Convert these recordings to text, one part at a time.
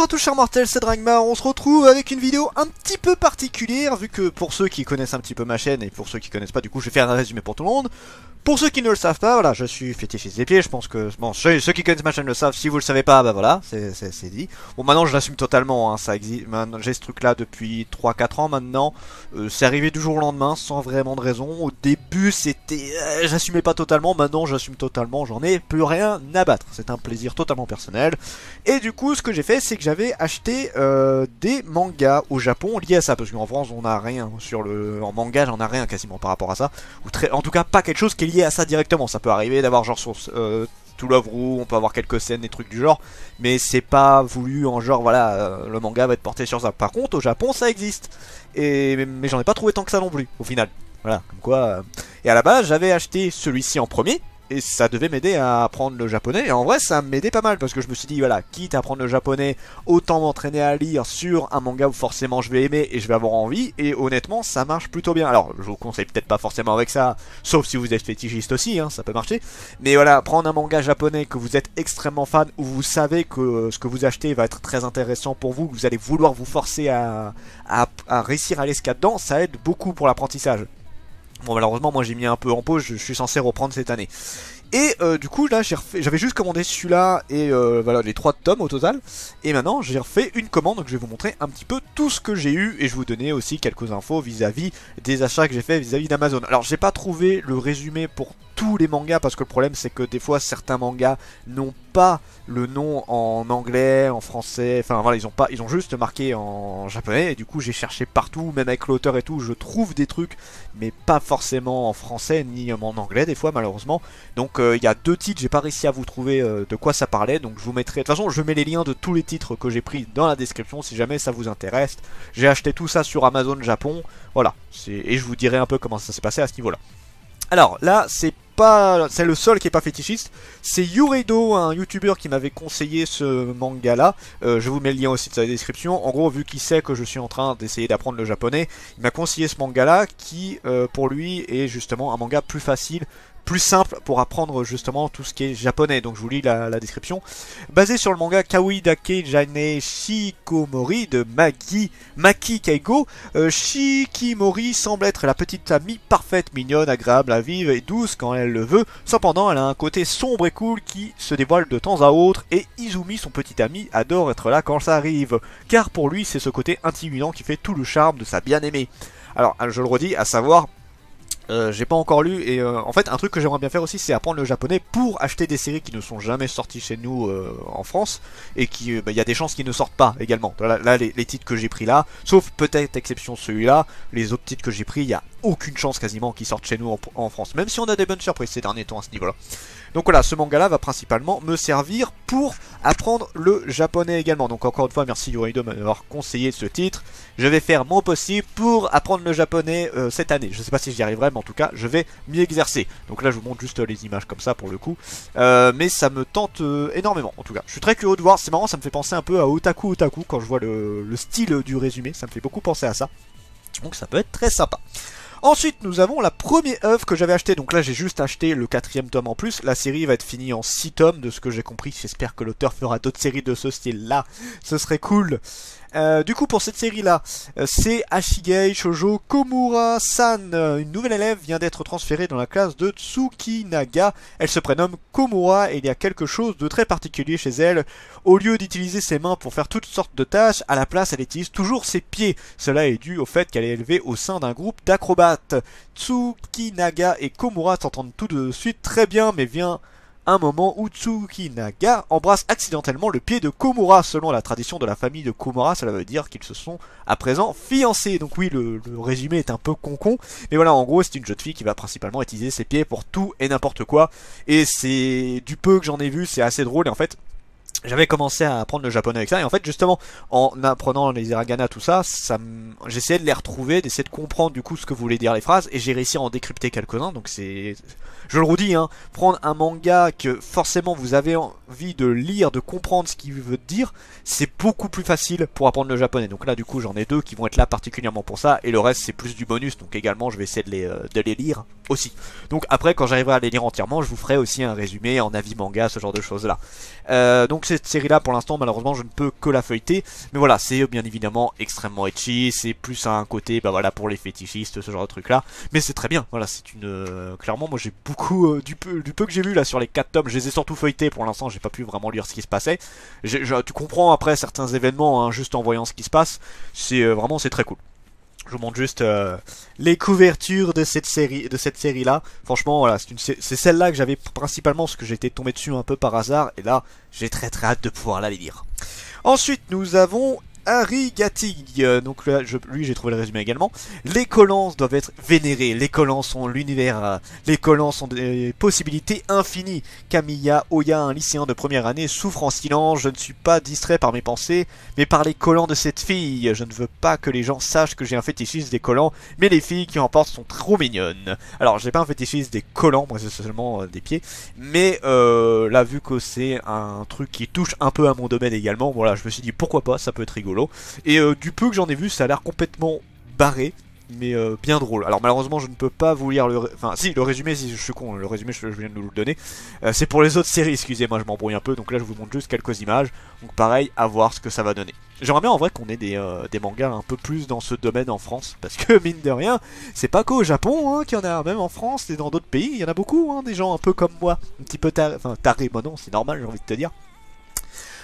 Bonjour à tous chers mortels, c'est Dragmar, on se retrouve avec une vidéo un petit peu particulière, vu que pour ceux qui connaissent un petit peu ma chaîne, et pour ceux qui connaissent pas, du coup je vais faire un résumé pour tout le monde. Pour ceux qui ne le savent pas, voilà, je suis fétichiste des pieds, je pense que... Bon, ceux qui connaissent ma chaîne le savent, si vous le savez pas, bah voilà, c'est dit. Bon, maintenant je l'assume totalement, hein, ça existe, j'ai ce truc là depuis 3-4 ans maintenant, c'est arrivé du jour au lendemain, sans vraiment de raison. Au début c'était... j'assumais pas totalement, maintenant j'assume totalement, j'en ai plus rien à battre. C'est un plaisir totalement personnel. Et du coup, ce que j'ai fait, c'est que j'avais acheté des mangas au Japon liés à ça, parce qu'en France on a rien sur le... En manga j'en ai rien quasiment par rapport à ça, ou très... en tout cas pas quelque chose qui est lié à ça directement. Ça peut arriver d'avoir genre sur To Love Ru, on peut avoir quelques scènes, des trucs du genre, mais c'est pas voulu en genre voilà, le manga va être porté sur ça. Par contre au Japon ça existe, mais j'en ai pas trouvé tant que ça non plus au final. Voilà, comme quoi... Et à la base j'avais acheté celui-ci en premier, et ça devait m'aider à apprendre le japonais, et en vrai ça m'aidait pas mal, parce que je me suis dit voilà, quitte à apprendre le japonais, autant m'entraîner à lire sur un manga où forcément je vais aimer et je vais avoir envie, et honnêtement ça marche plutôt bien. Alors je vous conseille peut-être pas forcément avec ça, sauf si vous êtes fétichiste aussi, hein, ça peut marcher, mais voilà, prendre un manga japonais que vous êtes extrêmement fan, où vous savez que ce que vous achetez va être très intéressant pour vous, que vous allez vouloir vous forcer à réussir à aller ce qu'il y a dedans, ça aide beaucoup pour l'apprentissage. Bon malheureusement moi j'ai mis un peu en pause, je suis censé reprendre cette année. Et du coup là j'avais juste commandé celui-là et voilà les 3 tomes au total. Et maintenant j'ai refait une commande, donc je vais vous montrer un petit peu tout ce que j'ai eu. Et je vais vous donner aussi quelques infos vis-à-vis des achats que j'ai fait vis-à-vis d'Amazon. Alors j'ai pas trouvé le résumé pour tous les mangas, parce que le problème c'est que des fois certains mangas n'ont pas le nom en anglais, en français, enfin voilà, ils ont juste marqué en japonais, et du coup j'ai cherché partout, même avec l'auteur et tout, je trouve des trucs, mais pas forcément en français ni en anglais des fois malheureusement. Donc il y a 2 titres, j'ai pas réussi à vous trouver de quoi ça parlait, donc je vous mettrai, de toute façon je mets les liens de tous les titres que j'ai pris dans la description si jamais ça vous intéresse. J'ai acheté tout ça sur Amazon Japon, voilà, et je vous dirai un peu comment ça s'est passé à ce niveau là. Alors là c'est le seul qui est pas fétichiste, c'est Yureido, un youtubeur qui m'avait conseillé ce manga là, je vous mets le lien aussi dans la description. En gros, vu qu'il sait que je suis en train d'essayer d'apprendre le japonais, il m'a conseillé ce manga là qui pour lui est justement un manga plus facile, plus simple pour apprendre justement tout ce qui est japonais. Donc je vous lis la description. Basé sur le manga Kawaii Dake Jane Shikomori de Maki Keigo, Shikimori semble être la petite amie parfaite, mignonne, agréable à vivre et douce quand elle le veut. Cependant, elle a un côté sombre et cool qui se dévoile de temps à autre, et Izumi, son petit ami, adore être là quand ça arrive, car pour lui c'est ce côté intimidant qui fait tout le charme de sa bien-aimée. Alors je le redis, à savoir... j'ai pas encore lu, et en fait un truc que j'aimerais bien faire aussi c'est apprendre le japonais pour acheter des séries qui ne sont jamais sorties chez nous en France, et qui y a des chances qu'ils ne sortent pas également. Là les titres que j'ai pris là, sauf peut-être exception celui-là, les autres titres que j'ai pris il y a aucune chance quasiment qu'ils sortent chez nous en France, même si on a des bonnes surprises ces derniers temps à ce niveau là. Donc voilà, ce manga là va principalement me servir pour apprendre le japonais également. Donc encore une fois merci Yureido de m'avoir conseillé ce titre. Je vais faire mon possible pour apprendre le japonais cette année. Je sais pas si j'y arriverai, mais en tout cas je vais m'y exercer. Donc là je vous montre juste les images comme ça pour le coup, mais ça me tente énormément. En tout cas je suis très curieux de voir, c'est marrant, ça me fait penser un peu à Otaku quand je vois le style du résumé, ça me fait beaucoup penser à ça. Donc ça peut être très sympa. Ensuite nous avons la première œuvre que j'avais acheté, donc là j'ai juste acheté le 4e tome en plus. La série va être finie en 6 tomes de ce que j'ai compris, j'espère que l'auteur fera d'autres séries de ce style là, ce serait cool. Du coup pour cette série là, c'est Ashigei Shoujo Komura-san, une nouvelle élève vient d'être transférée dans la classe de Tsukinaga. Elle se prénomme Komura et il y a quelque chose de très particulier chez elle. Au lieu d'utiliser ses mains pour faire toutes sortes de tâches, à la place elle utilise toujours ses pieds. Cela est dû au fait qu'elle est élevée au sein d'un groupe d'acrobates. Tsukinaga et Komura s'entendent tout de suite très bien, mais vient un moment où Tsukinaga embrasse accidentellement le pied de Komura. Selon la tradition de la famille de Komura, cela veut dire qu'ils se sont à présent fiancés. Donc oui, le résumé est un peu concon, mais voilà, en gros c'est une jeune fille qui va principalement utiliser ses pieds pour tout et n'importe quoi, et c'est du peu que j'en ai vu, c'est assez drôle. Et en fait j'avais commencé à apprendre le japonais avec ça, et en fait justement en apprenant les hiragana tout ça, j'essayais de les retrouver, d'essayer de comprendre du coup ce que voulaient dire les phrases, et j'ai réussi à en décrypter quelques-uns. Donc c'est, je le redis, hein, prendre un manga que forcément vous avez envie de lire, de comprendre ce qu'il veut dire, c'est beaucoup plus facile pour apprendre le japonais. Donc là du coup j'en ai 2 qui vont être là particulièrement pour ça, et le reste c'est plus du bonus, donc également je vais essayer de les lire aussi. Donc après quand j'arriverai à les lire entièrement, je vous ferai aussi un résumé en avis manga, ce genre de choses là. Donc Donc cette série là pour l'instant malheureusement je ne peux que la feuilleter. Mais voilà, c'est bien évidemment extrêmement etchy, c'est plus un côté bah voilà pour les fétichistes, ce genre de truc là. Mais c'est très bien, voilà, c'est une... clairement moi j'ai beaucoup du peu que j'ai vu là sur les 4 tomes, je les ai surtout feuilletés pour l'instant, j'ai pas pu vraiment lire ce qui se passait. Tu comprends après certains événements hein, juste en voyant ce qui se passe, c'est vraiment c'est très cool. Je vous montre juste les couvertures de cette série là. Franchement voilà, c'est celle-là que j'avais principalement parce que j'étais tombé dessus un peu par hasard et là j'ai très hâte de pouvoir la lire. Ensuite nous avons Harry Gattig, donc là, lui j'ai trouvé le résumé également. Les collants doivent être vénérés, les collants sont l'univers, les collants sont des possibilités infinies. Camilla Oya, un lycéen de première année, souffre en silence, je ne suis pas distrait par mes pensées, mais par les collants de cette fille. Je ne veux pas que les gens sachent que j'ai un fétichisme des collants, mais les filles qui en portent sont trop mignonnes. Alors j'ai pas un fétichisme des collants, moi c'est seulement des pieds, mais là vu que c'est un truc qui touche un peu à mon domaine également, voilà je me suis dit pourquoi pas, ça peut être rigolo. Et du peu que j'en ai vu, ça a l'air complètement barré, mais bien drôle. Alors malheureusement, je ne peux pas vous lire le... Enfin, si, le résumé, si je suis con, le résumé, je viens de vous le donner. C'est pour les autres séries, excusez-moi, je m'embrouille un peu. Donc là, je vous montre juste quelques images. Donc pareil, à voir ce que ça va donner. J'aimerais bien en vrai qu'on ait des mangas un peu plus dans ce domaine en France. Parce que, mine de rien, c'est pas qu'au Japon hein, qu'il y en a, même en France et dans d'autres pays, il y en a beaucoup, hein, des gens un peu comme moi. Un petit peu tarés, enfin tarés, moi non, c'est normal, j'ai envie de te dire.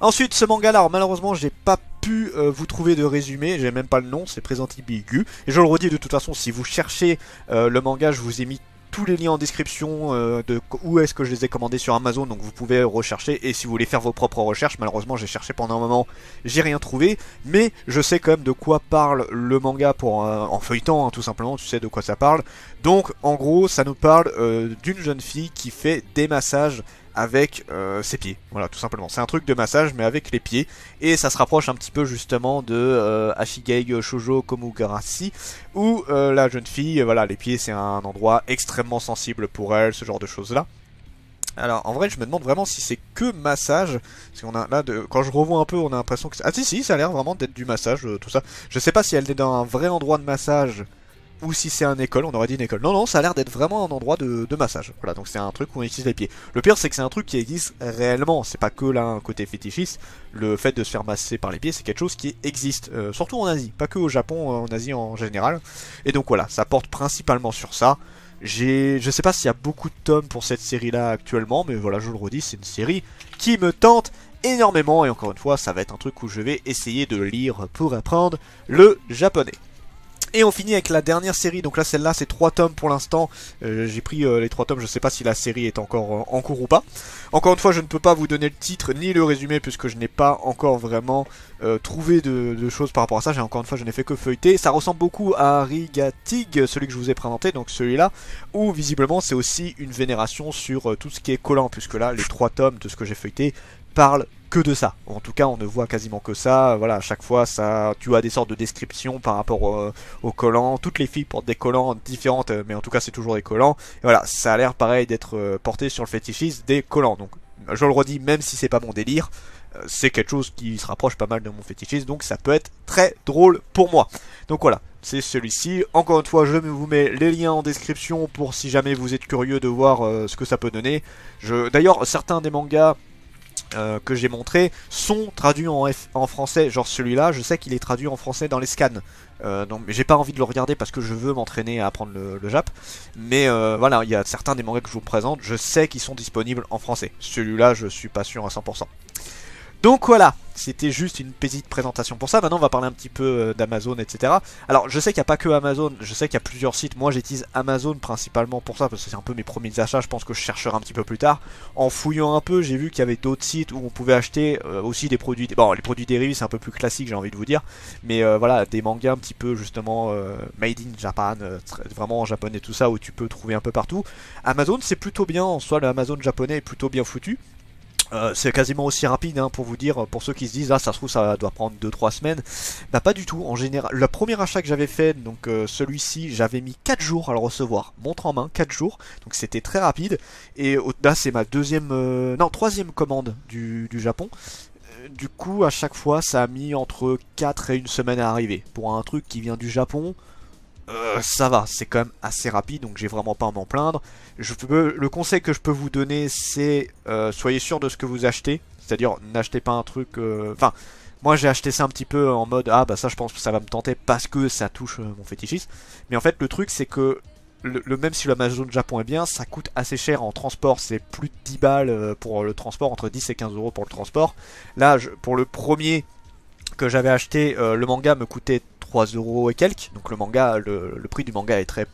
Ensuite, ce manga là, alors malheureusement j'ai pas pu vous trouver de résumé, j'ai même pas le nom, c'est Présenti Bigu. Et je le redis de toute façon, si vous cherchez le manga, je vous ai mis tous les liens en description de où est-ce que je les ai commandés sur Amazon, donc vous pouvez rechercher. Et si vous voulez faire vos propres recherches, malheureusement j'ai cherché pendant un moment, j'ai rien trouvé. Mais je sais quand même de quoi parle le manga en feuilletant, hein, tout simplement, tu sais de quoi ça parle. Donc en gros, ça nous parle d'une jeune fille qui fait des massages avec ses pieds, voilà tout simplement, c'est un truc de massage mais avec les pieds, et ça se rapproche un petit peu justement de Ashigei Shoujo Komugarashi, où la jeune fille, voilà les pieds c'est un endroit extrêmement sensible pour elle, ce genre de choses là. Alors en vrai je me demande vraiment si c'est que massage, parce qu'on a là, quand je revois un peu on a l'impression que... Ah si ça a l'air vraiment d'être du massage, tout ça, je sais pas si elle est dans un vrai endroit de massage, ou si c'est une école, on aurait dit une école. Non, ça a l'air d'être vraiment un endroit de massage. Voilà, donc c'est un truc où on utilise les pieds. Le pire, c'est que c'est un truc qui existe réellement. C'est pas que là un côté fétichiste. Le fait de se faire masser par les pieds, c'est quelque chose qui existe. Surtout en Asie, pas que au Japon, en Asie en général. Et donc voilà, ça porte principalement sur ça. Je sais pas s'il y a beaucoup de tomes pour cette série-là actuellement, mais voilà, je le redis, c'est une série qui me tente énormément. Et encore une fois, ça va être un truc où je vais essayer de lire pour apprendre le japonais. Et on finit avec la dernière série, donc là celle-là c'est 3 tomes pour l'instant, j'ai pris les 3 tomes, je sais pas si la série est encore en cours ou pas. Encore une fois je ne peux pas vous donner le titre ni le résumé puisque je n'ai pas encore vraiment trouvé de choses par rapport à ça, encore une fois je n'ai fait que feuilleter. Ça ressemble beaucoup à Harry Gattig, celui que je vous ai présenté, donc celui-là, où visiblement c'est aussi une vénération sur tout ce qui est collant, puisque là les 3 tomes de ce que j'ai feuilleté parlent que de ça. En tout cas on ne voit quasiment que ça, voilà, à chaque fois ça, tu as des sortes de descriptions par rapport aux collants. Toutes les filles portent des collants différentes, mais en tout cas c'est toujours des collants. Et voilà, ça a l'air pareil d'être porté sur le fétichisme des collants. Donc je le redis, même si c'est pas mon délire, c'est quelque chose qui se rapproche pas mal de mon fétichisme, donc ça peut être très drôle pour moi. Donc voilà, c'est celui-ci. Encore une fois, je vous mets les liens en description pour si jamais vous êtes curieux de voir ce que ça peut donner. D'ailleurs, certains des mangas que j'ai montré sont traduits en français, genre celui-là je sais qu'il est traduit en français dans les scans, donc j'ai pas envie de le regarder parce que je veux m'entraîner à apprendre le Jap, mais voilà, il y a certains des mangas que je vous présente, je sais qu'ils sont disponibles en français, celui-là je suis pas sûr à 100%. Donc voilà, c'était juste une petite présentation pour ça. Maintenant on va parler un petit peu d'Amazon, etc. Alors je sais qu'il n'y a pas que Amazon, je sais qu'il y a plusieurs sites. Moi j'utilise Amazon principalement pour ça, parce que c'est un peu mes premiers achats. Je pense que je chercherai un petit peu plus tard. En fouillant un peu, j'ai vu qu'il y avait d'autres sites où on pouvait acheter aussi des produits. Bon, les produits dérivés c'est un peu plus classique, j'ai envie de vous dire. Mais voilà, des mangas un petit peu justement made in Japan, vraiment en japonais tout ça, où tu peux trouver un peu partout. Amazon c'est plutôt bien, en soi le Amazon japonais est plutôt bien foutu. C'est quasiment aussi rapide hein, pour vous dire, pour ceux qui se disent ah ça se trouve ça doit prendre 2-3 semaines, bah pas du tout. En général, le premier achat que j'avais fait, donc celui-ci, j'avais mis 4 jours à le recevoir, montre en main, 4 jours, donc c'était très rapide. Et là c'est ma troisième commande du Japon. Du coup à chaque fois ça a mis entre 4 et 1 semaine à arriver. Pour un truc qui vient du Japon, ça va, c'est quand même assez rapide, donc j'ai vraiment pas à m'en plaindre. Le conseil que je peux vous donner, c'est soyez sûr de ce que vous achetez, c'est-à-dire n'achetez pas un truc... Enfin, moi j'ai acheté ça un petit peu en mode, ah bah ça je pense que ça va me tenter parce que ça touche mon fétichisme. Mais en fait le truc c'est que, même si l'Amazon Japon est bien, ça coûte assez cher en transport, c'est plus de 10 balles pour le transport, entre 10 et 15 euros pour le transport. Là, pour le premier que j'avais acheté, le manga me coûtait 3 euros et quelques. Donc le manga, le prix du manga est très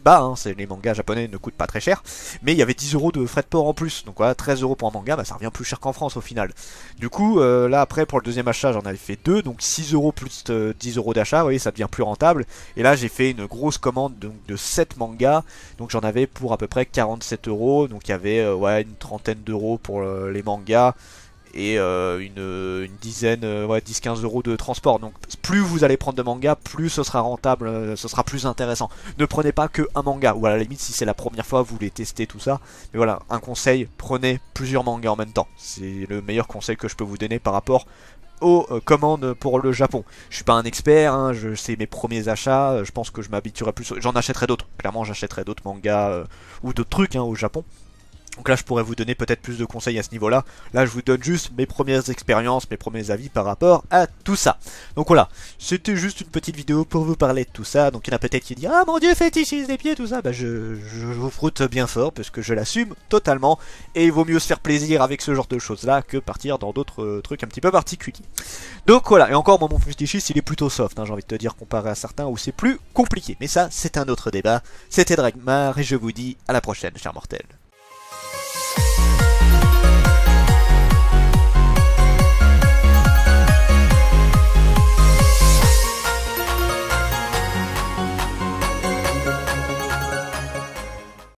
bas, hein, les mangas japonais ne coûtent pas très cher. Mais il y avait 10 euros de frais de port en plus. Donc voilà, 13 euros pour un manga, bah, ça revient plus cher qu'en France au final. Du coup, là après pour le deuxième achat, j'en avais fait 2. Donc 6 euros plus 10 euros d'achat, vous voyez, ça devient plus rentable. Et là j'ai fait une grosse commande donc, de 7 mangas. Donc j'en avais pour à peu près 47 euros. Donc il y avait ouais, une trentaine d'euros pour les mangas. Et une dizaine, ouais, 10-15 euros de transport. Donc plus vous allez prendre de manga, plus ce sera rentable, ce sera plus intéressant. Ne prenez pas que un manga, ou à la limite si c'est la première fois vous voulez tester tout ça. Mais voilà, un conseil, prenez plusieurs mangas en même temps. C'est le meilleur conseil que je peux vous donner par rapport aux commandes pour le Japon. Je suis pas un expert, hein, c'est mes premiers achats, je pense que je m'habituerai plus, j'en achèterai d'autres. Clairement j'achèterai d'autres mangas ou d'autres trucs hein, au Japon. Donc là je pourrais vous donner peut-être plus de conseils à ce niveau là. Là je vous donne juste mes premières expériences, mes premiers avis par rapport à tout ça. Donc voilà, c'était juste une petite vidéo pour vous parler de tout ça. Donc il y en a peut-être qui disent ah mon dieu fétichise les pieds tout ça. Bah je vous froute bien fort parce que je l'assume totalement. Et il vaut mieux se faire plaisir avec ce genre de choses là que partir dans d'autres trucs un petit peu particuliers. Donc voilà, et encore moi mon fétichisme il est plutôt soft hein, j'ai envie de te dire comparé à certains où c'est plus compliqué. Mais ça c'est un autre débat. C'était Dragmar et je vous dis à la prochaine chers mortels.